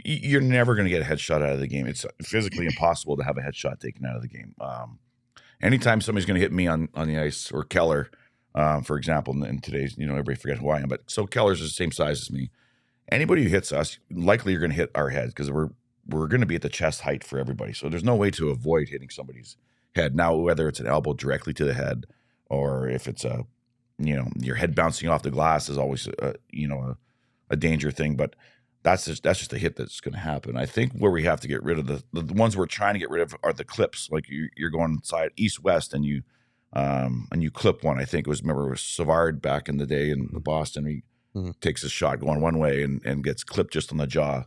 you're never going to get a headshot out of the game. It's physically impossible to have a headshot taken out of the game. Anytime somebody's going to hit me on the ice, or Keller, for example, in today's, everybody forgets who I am, but so Keller's the same size as me. Anybody who hits us, likely you're going to hit our heads, because we're going to be at the chest height for everybody. So there's no way to avoid hitting somebody's head. Now, whether it's an elbow directly to the head, or if it's your head bouncing off the glass is always a danger thing, but that's just a hit that's going to happen. I think where we have to get rid of the ones we're trying to get rid of are the clips. Like you're going side east west and you clip one. I think it was Savard back in the day in Boston. He takes his shot going one way and gets clipped just on the jaw.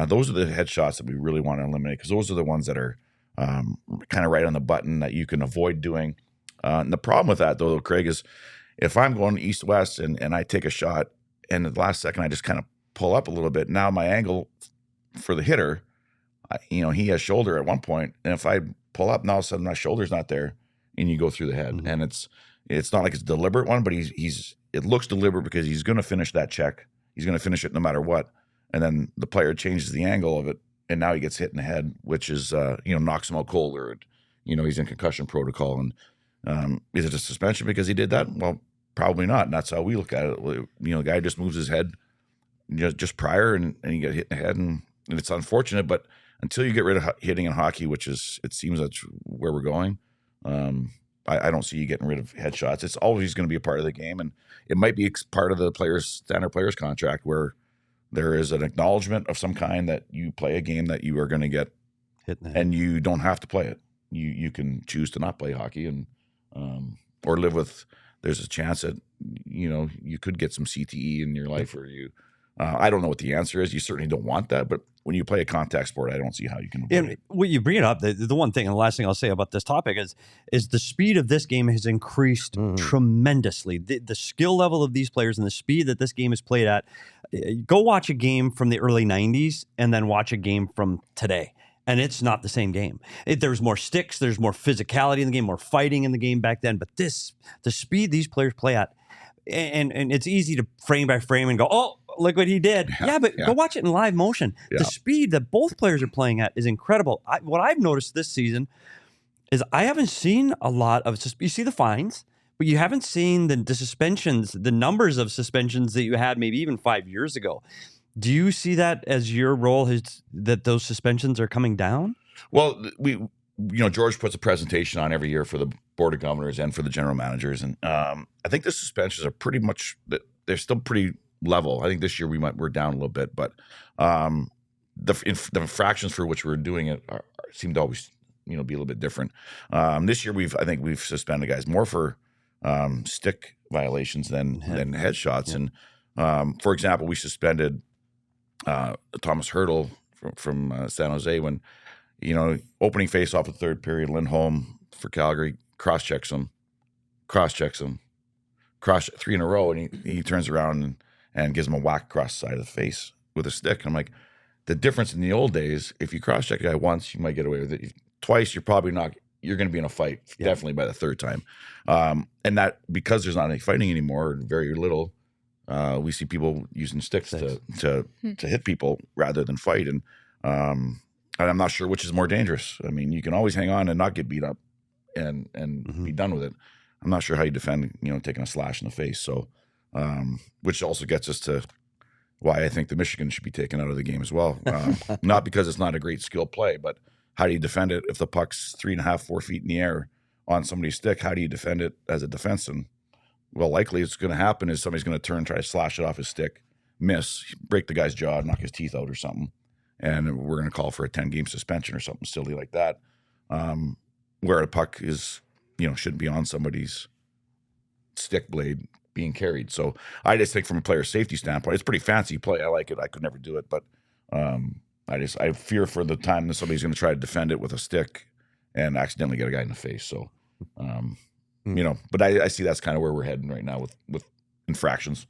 Those are the headshots that we really want to eliminate, because those are the ones that are kind of right on the button that you can avoid doing. And the problem with that, though, Craig, is if I'm going east-west and I take a shot and at the last second I just kind of pull up a little bit, now my angle for the hitter, he has shoulder at one point, and if I pull up, now all of a sudden my shoulder's not there, and you go through the head. And it's not like it's a deliberate one, but it looks deliberate because he's going to finish that check. He's going to finish it no matter what. And then the player changes the angle of it, and now he gets hit in the head, which is, knocks him out cold, or, he's in concussion protocol. And is it a suspension because he did that? Well, probably not. And that's how we look at it. The guy just moves his head just prior, and he got hit in the head. And it's unfortunate, but until you get rid of hitting in hockey, which is, it seems that's where we're going, I don't see you getting rid of headshots. It's always going to be a part of the game, and it might be part of the standard player's contract where there is an acknowledgement of some kind that you play a game that you are going to get hit in the head, and you don't have to play it. You can choose to not play hockey, and or live with. There's a chance that you could get some CTE in your life, or you. I don't know what the answer is. You certainly don't want that, but when you play a contact sport, I don't see how you can avoid it. Well, you bring it up. The one thing, and the last thing I'll say about this topic is the speed of this game has increased tremendously. The skill level of these players and the speed that this game is played at. Go watch a game from the early 90s and then watch a game from today, and it's not the same game. There's more sticks, there's more physicality in the game, more fighting in the game back then. But the speed these players play at, and it's easy to frame by frame and go, oh, look what he did. Yeah, but go watch it in live motion. Yeah. The speed that both players are playing at is incredible. What I've noticed this season is I haven't seen a lot of, you see the fines, but you haven't seen the suspensions, the numbers of suspensions that you had maybe even 5 years ago. Do you see that as your role that those suspensions are coming down? Well, George puts a presentation on every year for the board of governors and for the general managers. And I think the suspensions are pretty much, they're still pretty level. I think this year we're down a little bit, but the infractions for which we're doing it seem to always be a little bit different. This year I think we've suspended guys more for stick violations than headshots. Yeah. And for example, we suspended Thomas Hurdle from San Jose when opening face off the third period, Lindholm for Calgary cross-checks him, 3 in a row, and he turns around and gives him a whack across the side of the face with a stick. And I'm like, the difference in the old days, if you cross-check a guy once, you might get away with it. Twice, you're probably not. You're going to be in a fight, definitely by the third time. And that, because there's not any fighting anymore, very little, we see people using sticks to hit people rather than fight. And I'm not sure which is more dangerous. I mean, you can always hang on and not get beat up and be done with it. I'm not sure how you defend, taking a slash in the face. So, which also gets us to why I think the Michigan should be taken out of the game as well. Not because it's not a great skill play, but how do you defend it if the puck's 3.5, 4 feet in the air on somebody's stick? How do you defend it as a defenseman? Well, likely it's going to happen is somebody's going to turn, try to slash it off his stick, miss, break the guy's jaw, knock his teeth out or something. And we're going to call for a 10-game suspension or something silly like that. Where a puck is, shouldn't be on somebody's stick blade being carried. So I just think from a player safety standpoint, it's pretty fancy play. I like it. I could never do it, but I fear for the time that somebody's going to try to defend it with a stick and accidentally get a guy in the face. So, but I see that's kind of where we're heading right now with infractions.